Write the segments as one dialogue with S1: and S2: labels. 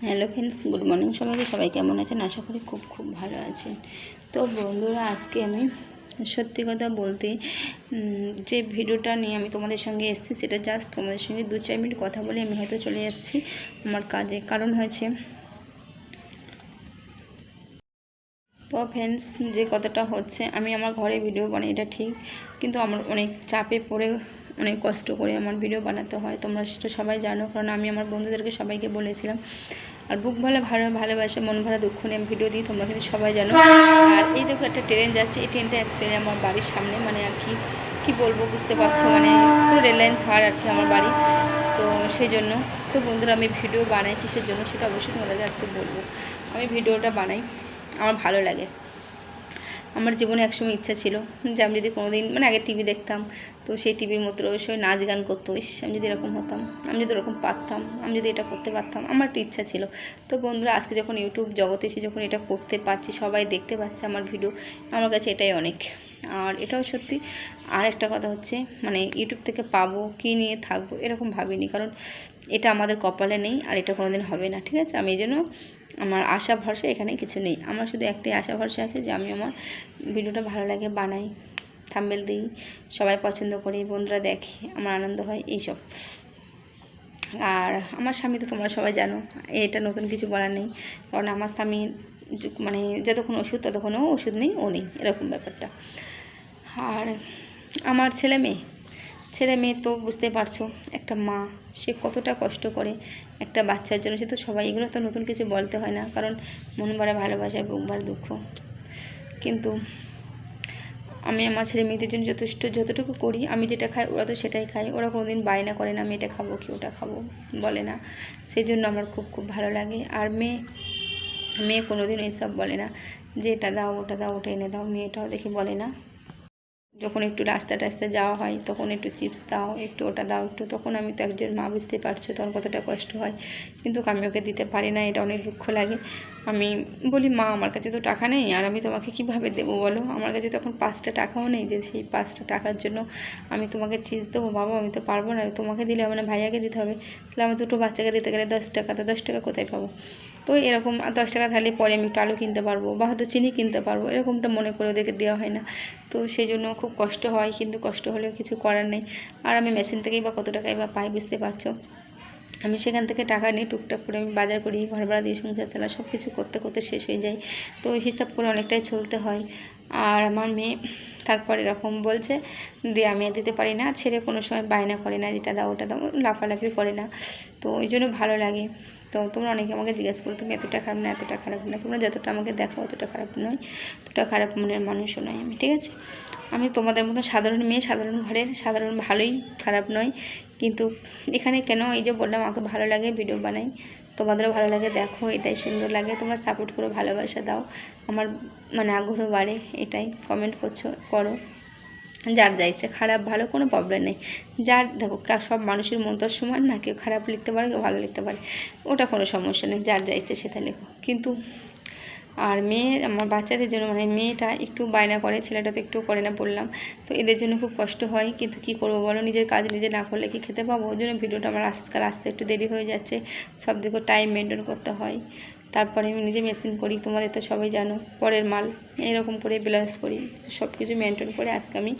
S1: Hello friends, good morning সবাইকে। সবাই কেমন আছেন? আশা করি খুব খুব ভালো আছেন। তো বন্ধুরা, আজকে আমি সত্যি কথা বলতে যে ভিডিওটা নিয়ে আমি তোমাদের সঙ্গে এসেছি, সেটা জাস্ট তোমাদের সঙ্গে 2-4 মিনিট কথা বলে আমি হয়তো চলে যাচ্ছি আমার কাজে। কারণ হয়েছে, তো ফ্রেন্ডস, যে কথাটা হচ্ছে, আমি আমার ঘরে ভিডিও বানাই, এটা ঠিক, কিন্তু আমার অনেক চাপে পড়ে অনেক কষ্ট করে আমার ভিডিও বানাতে হয়। তোমরা সেটা সবাই জানো, কারণ আমি আমার বন্ধুদেরকে সবাইকে বলেছিলাম। আর বুক ভালোবাসে, মন ভরা দুঃখ নিয়ে আমি ভিডিও দিই, তোমরা কিন্তু সবাই জানো। আর এই দেখো, একটা ট্রেন যাচ্ছে। এই ট্রেনটা অ্যাকচুয়ালি আমার বাড়ির সামনে, মানে আর কি বলবো, বুঝতে পারছো, মানে পুরো রেল লাইন ধার আর কি আমার বাড়ি। তো সেই জন্য তো বন্ধুরা, আমি ভিডিও বানাই কিসের জন্য সেটা অবশ্যই তোমাদেরকে আজকে বলবো। আমি ভিডিওটা বানাই, আমার ভালো লাগে। আমার জীবনে একসময় ইচ্ছা ছিল যে আমি যদি কোনোদিন, মানে আগে টিভি দেখতাম, তো সেই টিভির মতো অবশ্যই নাচ গান করতো। আমি যদি এরকম হতাম, আমি যদি এরকম পারতাম, আমি যদি এটা করতে পারতাম, আমার একটা ইচ্ছা ছিল। তো বন্ধুরা, আজকে যখন ইউটিউব জগতে এসে যখন এটা করতে পারছি, সবাই দেখতে পাচ্ছে আমার ভিডিও, আমার কাছে এটাই অনেক। আর এটাও সত্যি। আর একটা কথা হচ্ছে, মানে ইউটিউব থেকে পাবো, কী নিয়ে থাকবো এরকম ভাবিনি, কারণ এটা আমাদের কপালে নেই, আর এটা কোনোদিন হবে না। ঠিক আছে, আমি এই জন্য আমার আশা ভরসা এখানে কিছু নেই। আমার শুধু একটাই আশা ভরসা আছে, যে আমি আমার ভিডিওটা ভালো লাগে বানাই, থাম্বনেল দিই, সবাই পছন্দ করে, বন্ধুরা দেখে, আমার আনন্দ হয়, এইসব। আর আমার স্বামী তো তোমরা সবাই জানো, এটা নতুন কিছু বলার নেই, কারণ আমার স্বামী মানে যতক্ষণ ওষুধ ততক্ষণ ও ওষুধ নেই, ও নেই, এরকম ব্যাপারটা। আর আমার ছেলে মেয়ে তো বুঝতে পারছো, একটা মা সে কতটা কষ্ট করে একটা বাচ্চার জন্য। সে তো সবাই, এগুলো তো নতুন কিছু বলতে হয় না, কারণ মন ভরা ভালোবাসা, বুক ভরা দুঃখ। কিন্তু আমি আমার ছেলে মেয়েদের জন্য যতটুকু করি, আমি যেটা খাই ওরা তো সেটাই খায়। ওরা কোনোদিন বায়না করে না আমি এটা খাবো কি ওটা খাবো, বলে না। সেই জন্য আমার খুব খুব ভালো লাগে। আর মেয়ে কোনোদিন এইসব বলে না যে এটা দাও ওটা দাও, ওটা এনে দাও, মেয়েটাও দেখি বলে না। যখন একটু রাস্তায় যাওয়া হয়, তখন একটু চিপস দাও, একটু ওটা দাও, একটু, তখন আমি তো একজন মা, বুঝতে পারছো তখন কতটা কষ্ট হয়। কিন্তু আমি ওকে দিতে পারি না, এটা অনেক দুঃখ লাগে। আমি বলি, মা আমার কাছে তো টাকা নেই, আর আমি তোমাকে কিভাবে দেবো বলো? আমার কাছে তখন 5টা টাকাও নেই যে সেই 5টা টাকার জন্য আমি তোমাকে চিপস দেবো। বাবা, আমি তো পারবো না, তোমাকে দিলে মানে ভাইয়াকে দিতে হবে, তাহলে আমার দুটো বাচ্চাকে দিতে গেলে 10 টাকা, তো 10 টাকা কোথায় পাবো? তো এরকম 10 টাকা থাকলে পরে আমি একটু আলু কিনতে পারবো, বা হয়তো চিনি কিনতে পারবো, এরকমটা মনে করে ওদেরকে দেওয়া হয় না। তো সেই জন্য খুব কষ্ট হয়, কিন্তু কষ্ট হলেও কিছু করার নেই। আর আমি মেশিন থেকেই বা কত টাকাই বা পাই, বুঝতে পারছো। আমি সেখান থেকে টাকা নিই, টুকটাক করে আমি বাজার করি, ঘর ভাড়া দিয়ে সংসার চালা, সব কিছু করতে করতে শেষ হয়ে যায়। তো হিসাব করে অনেকটাই চলতে হয়। আর আমার মেয়ে তারপর এরকম বলছে দিয়ে আমি দিতে পারি না, ছেড়ে কোনো সময় বায়না করে না, যেটা দাও ওটা দাও, লাফালাফি করে না। তো ওই জন্য ভালো লাগে। তো তোমরা অনেকে আমাকে জিজ্ঞেস করো, তুমি এতটা খারাপ না, এতটা খারাপ না। তোমরা যতটা আমাকে দেখো অতটা খারাপ নয়, অতটা খারাপ মনের মানুষও নয় আমি। ঠিক আছে, আমি তোমাদের মতো সাধারণ মেয়ে, সাধারণ ঘরের, সাধারণ, ভালোই, খারাপ নয়। কিন্তু এখানে কেন, এই যে বললাম, আমাকে ভালো লাগে, ভিডিও বানাই, তোমাদেরও ভালো লাগে, দেখো, এটাই সুন্দর লাগে। তোমরা সাপোর্ট করো, ভালোবাসা দাও, আমার মানে আগ্রহ বাড়ে, এটাই। কমেন্ট করো, যার যা ইচ্ছে, খারাপ ভালো কোনো প্রবলেম নেই। যার দেখো, সব মানুষের মন তো সমান না, কেউ খারাপ লিখতে পারে, কেউ ভালো লিখতে পারে, ওটা কোনো সমস্যা নেই, যার যা ইচ্ছে সেটা লেখো। কিন্তু আর মেয়ে, আমার বাচ্চাদের জন্য, মানে মেয়েটা একটু বায়না করে, ছেলেটা তো একটু করে না বললাম। তো এদের জন্য খুব কষ্ট হয়, কিন্তু কি করবো বলো, নিজের কাজ নিজে না করলে কি খেতে পাবো? ওই জন্য ভিডিওটা আমার আজকাল আসতে একটু দেরি হয়ে যাচ্ছে। সব দিকে টাইম মেনটেন করতে হয়। তারপরে আমি নিজে মেশিন করি, তোমাদের তো সবাই জানো, পরের মাল এরকম করে ব্লাউজ করি, সব কিছু মেনটেন করে আজকে আমি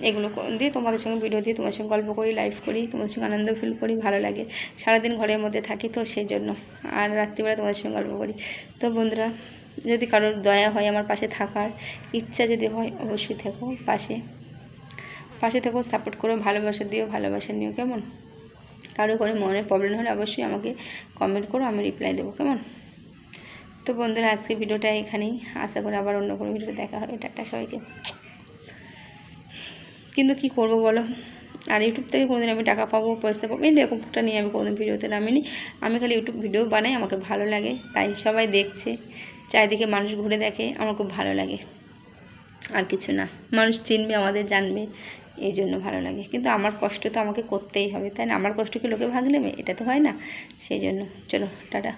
S1: এগুলো দিয়ে তোমাদের সঙ্গে ভিডিও দিয়ে তোমার সঙ্গে গল্প করি, লাইভ করি, তোমার সঙ্গে আনন্দ ফিল করি, ভালো লাগে। সারাদিন ঘরের মধ্যে থাকি তো সেই জন্য, আর রাত্রিবেলা তোমাদের সঙ্গে গল্প করি। তো বন্ধুরা, যদি কারোর দয়া হয়, আমার পাশে থাকার ইচ্ছা যদি হয়, অবশ্যই থেকো, পাশে থেকো, সাপোর্ট করো, ভালোবাসা দিও, ভালোবাসা নিও, কেমন? কারো করে মনের প্রবলেম হলে অবশ্যই আমাকে কমেন্ট করো, আমি রিপ্লাই দেবো, কেমন? তো বন্ধুরা, আজকে ভিডিওটা এখানেই। আশা করি আবার অন্য কোনো ভিডিও দেখা হবে। টাটা সবাইকে। কিন্তু কি করব বলো, আর ইউটিউব থেকে কোনোদিন আমি টাকা পাবো, পয়সা পাবো, এরকমটা নিয়ে আমি কোনোদিন ভিডিওতে নামিনি। আমি খালি ইউটিউব ভিডিও বানাই, আমাকে ভালো লাগে, তাই সবাই দেখছে, চারিদিকে মানুষ ঘুরে দেখে, আমার খুব ভালো লাগে, আর কিছু না। মানুষ চিনবে, আমাদের জানবে, এই জন্য ভালো লাগে। কিন্তু আমার কষ্ট তো আমাকে করতেই হবে, তাই না? আমার কষ্ট কি লোকে ভাগ নেবে? এটা তো হয় না। সেই জন্য চলো, টাটা।